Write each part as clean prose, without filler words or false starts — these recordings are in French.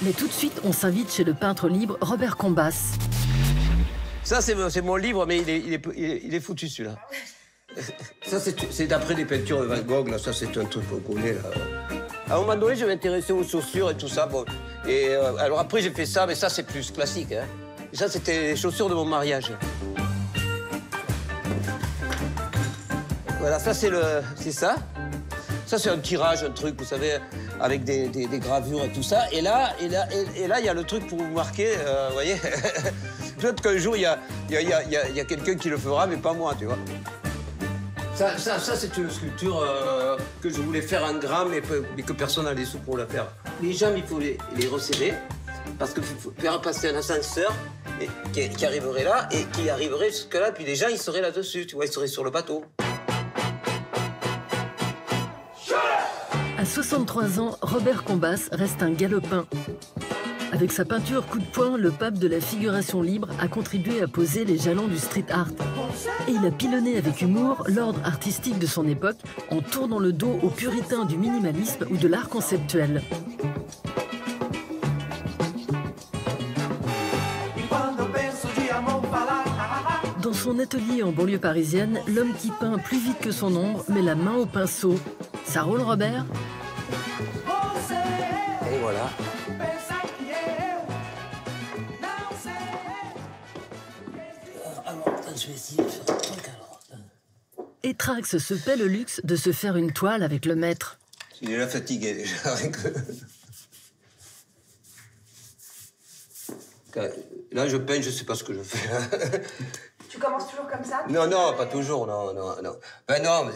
Mais tout de suite, on s'invite chez le peintre libre Robert Combas. Ça, c'est mon livre, mais il est foutu, celui-là. Ça, c'est d'après des peintures de Van Gogh, là. Ça, c'est un truc qu'on connaît, là. À un moment donné, je m'intéressais aux chaussures et tout ça. Bon. Et alors après, j'ai fait ça, mais ça, c'est plus classique, hein. Et ça, c'était les chaussures de mon mariage. Voilà, ça, c'est ça. Ça, c'est un tirage, un truc, vous savez, avec des gravures et tout ça. Et là, il y a le truc pour vous marquer, vous voyez. Peut-être qu'un jour, il y a quelqu'un qui le fera, mais pas moi, tu vois. Ça c'est une sculpture que je voulais faire en grand, mais que personne n'a les sous pour la faire. Les jambes, il faut les resserrer, parce qu'il faut faire passer un ascenseur qui arriverait là, et qui arriverait jusque-là, puis les gens, ils seraient là-dessus, tu vois, ils seraient sur le bateau. À 63 ans, Robert Combas reste un galopin. Avec sa peinture coup de poing, le pape de la figuration libre a contribué à poser les jalons du street art. Et il a pilonné avec humour l'ordre artistique de son époque en tournant le dos aux puritains du minimalisme ou de l'art conceptuel. Dans son atelier en banlieue parisienne, l'homme qui peint plus vite que son ombre met la main au pinceau. Ça roule, Robert? Et voilà. Alors, je vais essayer de faire un truc, alors. Et Trax se paie le luxe de se faire une toile avec le maître. Il est là fatigué, déjà. Là, je peins, je sais pas ce que je fais. Tu commences toujours comme ça? Non, non, pas toujours, non. Ben non,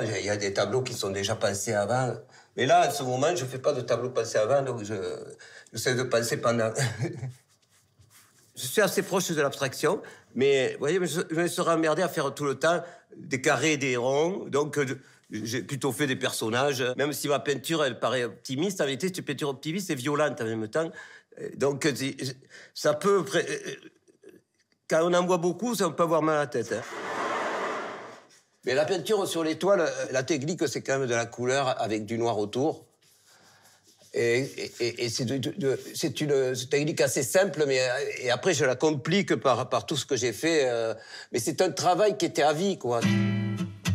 il y a des tableaux qui sont déjà pensés avant. Mais là, en ce moment, je fais pas de tableaux pensés avant, donc j'essaie de penser pendant. Je suis assez proche de l'abstraction, mais vous voyez, je me serais emmerdé à faire tout le temps des carrés et des ronds, donc j'ai plutôt fait des personnages. Même si ma peinture, elle paraît optimiste, en vérité, c'est une peinture optimiste et violente en même temps. Donc, ça peut... Quand on en voit beaucoup, ça peut avoir mal à la tête. Hein. Mais la peinture sur les toiles, la technique, c'est quand même de la couleur avec du noir autour. Et c'est une technique assez simple, mais et après, je la complique par tout ce que j'ai fait. Mais c'est un travail qui était à vie, quoi.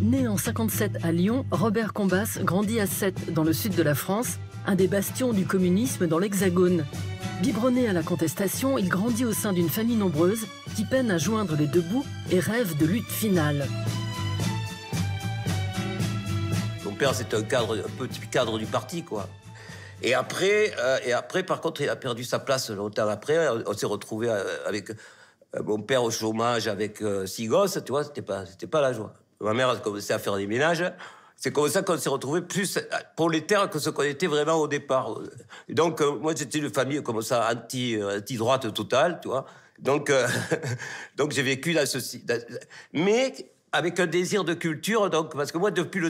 Né en 57 à Lyon, Robert Combas grandit à Sète, dans le sud de la France, un des bastions du communisme dans l'Hexagone. Biberonné à la contestation, il grandit au sein d'une famille nombreuse qui peine à joindre les deux bouts et rêve de lutte finale. Mon père, c'est un petit cadre du parti, quoi. Et après, par contre, il a perdu sa place longtemps après. On s'est retrouvé avec mon père au chômage avec 6 gosses, tu vois, c'était pas la joie. Ma mère a commencé à faire des ménages. C'est comme ça qu'on s'est retrouvé plus prolétaire que ce qu'on était vraiment au départ. Et donc, moi, j'étais une famille comme ça, anti-droite totale, tu vois. Donc, donc j'ai vécu dans ceci. Mais avec un désir de culture, donc, parce que moi, depuis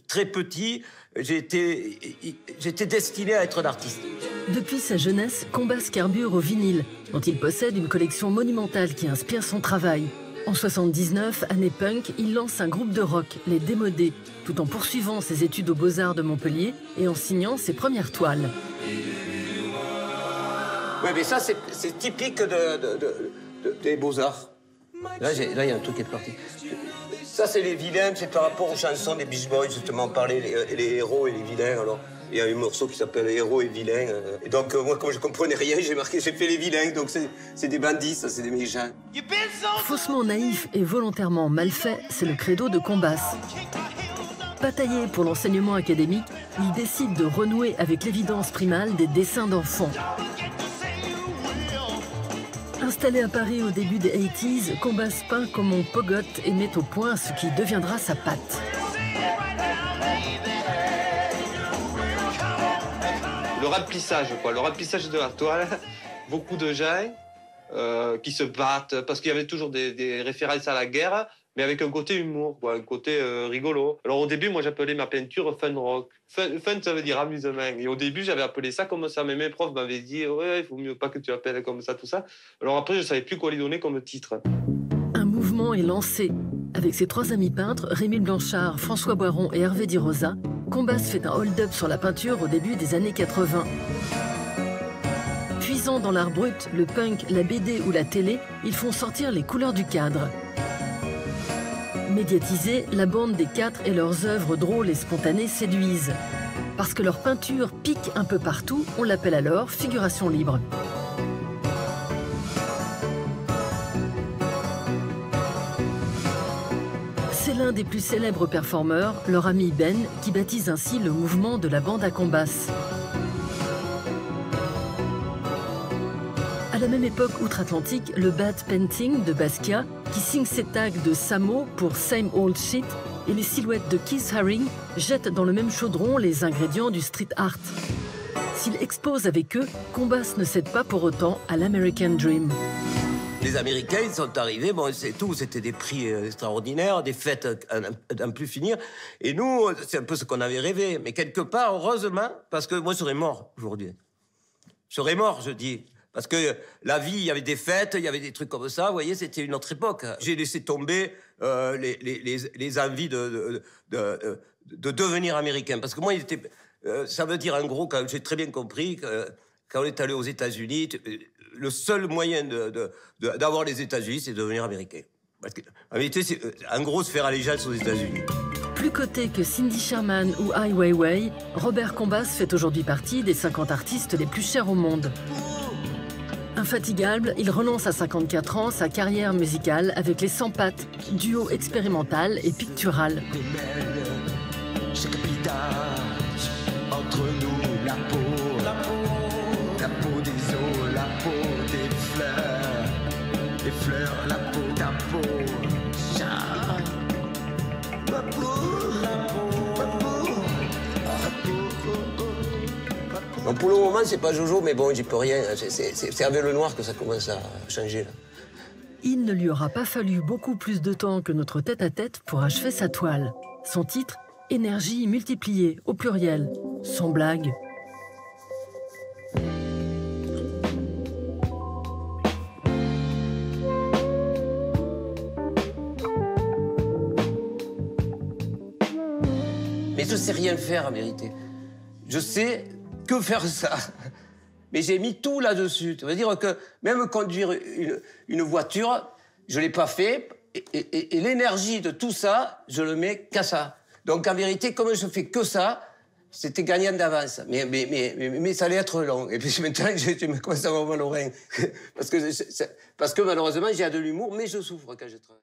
très petit, j'étais destiné à être un artiste. Depuis sa jeunesse, Combas carbure au vinyle, dont il possède une collection monumentale qui inspire son travail. En 79, année punk, il lance un groupe de rock, les Démodés, tout en poursuivant ses études aux Beaux-Arts de Montpellier et en signant ses premières toiles. Oui, mais ça, c'est typique des Beaux-Arts. Là, il y a un truc qui est parti. Ça, c'est les vilains, c'est par rapport aux chansons des Beach Boys, justement, parler les héros et les vilains, alors. Il y a un morceau qui s'appelle Héros et vilains. Et donc, moi, comme je comprenais rien, j'ai fait les vilains. Donc, c'est des bandits, ça, c'est des méchants. Faussement naïf et volontairement mal fait, c'est le credo de Combas. Pas taillé pour l'enseignement académique, il décide de renouer avec l'évidence primale des dessins d'enfants. Installé à Paris au début des 80s, Combas peint comme on pogote et met au point ce qui deviendra sa patte. Le remplissage, quoi. Le remplissage de la toile. Beaucoup de gens qui se battent, parce qu'il y avait toujours des références à la guerre, mais avec un côté humour, quoi, un côté rigolo. Alors au début, moi j'appelais ma peinture fun rock. Fun, ça veut dire amusement. Et au début, j'avais appelé ça comme ça, mais mes profs m'avaient dit « Ouais, il faut mieux pas que tu appelles comme ça, tout ça ». Alors après, je savais plus quoi lui donner comme titre. Un mouvement est lancé. Avec ses 3 amis peintres, Rémi Blanchard, François Boiron et Hervé Di Rosa, Combas fait un hold-up sur la peinture au début des années 80. Puisant dans l'art brut, le punk, la BD ou la télé, ils font sortir les couleurs du cadre. Médiatisée, la bande des Quatre et leurs œuvres drôles et spontanées séduisent. Parce que leur peinture pique un peu partout, on l'appelle alors figuration libre. C'est l'un des plus célèbres performeurs, leur ami Ben, qui baptise ainsi le mouvement de la bande à Combas. À la même époque outre-Atlantique, le Bad Painting de Basquiat, qui signe ses tags de Samo pour Same Old Shit, et les silhouettes de Keith Haring jettent dans le même chaudron les ingrédients du street art. S'il expose avec eux, Combas ne cède pas pour autant à l'American Dream. Les Américains, ils sont arrivés, bon, c'est tout, c'était des prix extraordinaires, des fêtes à ne plus finir. Et nous, c'est un peu ce qu'on avait rêvé. Mais quelque part, heureusement, parce que moi, je serais mort aujourd'hui. Je serais mort, je dis. Parce que la vie, il y avait des fêtes, il y avait des trucs comme ça. Vous voyez, c'était une autre époque. J'ai laissé tomber les envies de devenir américain. Parce que moi, ça veut dire, en gros, j'ai très bien compris que quand on est allé aux États-Unis, le seul moyen d'avoir les États-Unis, c'est de devenir américain. Parce que, en vérité, c'est en gros se faire allégeance aux États-Unis. Plus coté que Cindy Sherman ou Ai Weiwei, Robert Combas fait aujourd'hui partie des 50 artistes les plus chers au monde. Infatigable, il relance à 54 ans sa carrière musicale avec les 100 pattes, duo expérimental et pictural. Entre nous, la peau des eaux, la peau des fleurs, la peau, ta peau. Ma peau. Donc pour le moment, c'est pas Jojo, mais bon, j'y peux rien. C'est avec le noir que ça commence à changer, là. Il ne lui aura pas fallu beaucoup plus de temps que notre tête-à-tête pour achever sa toile. Son titre, Énergie multipliée, au pluriel, sans blague. Mais je sais rien faire, en vérité. Je sais que faire ça. Mais j'ai mis tout là-dessus. Ça veut dire que même conduire une voiture, je l'ai pas fait. Et l'énergie de tout ça, je le mets qu'à ça. Donc, en vérité, comme je fais que ça, c'était gagnant d'avance. Mais ça allait être long. Et puis maintenant, je me commence à avoir mal au rein. Parce que malheureusement, j'ai de l'humour, mais je souffre quand je travaille.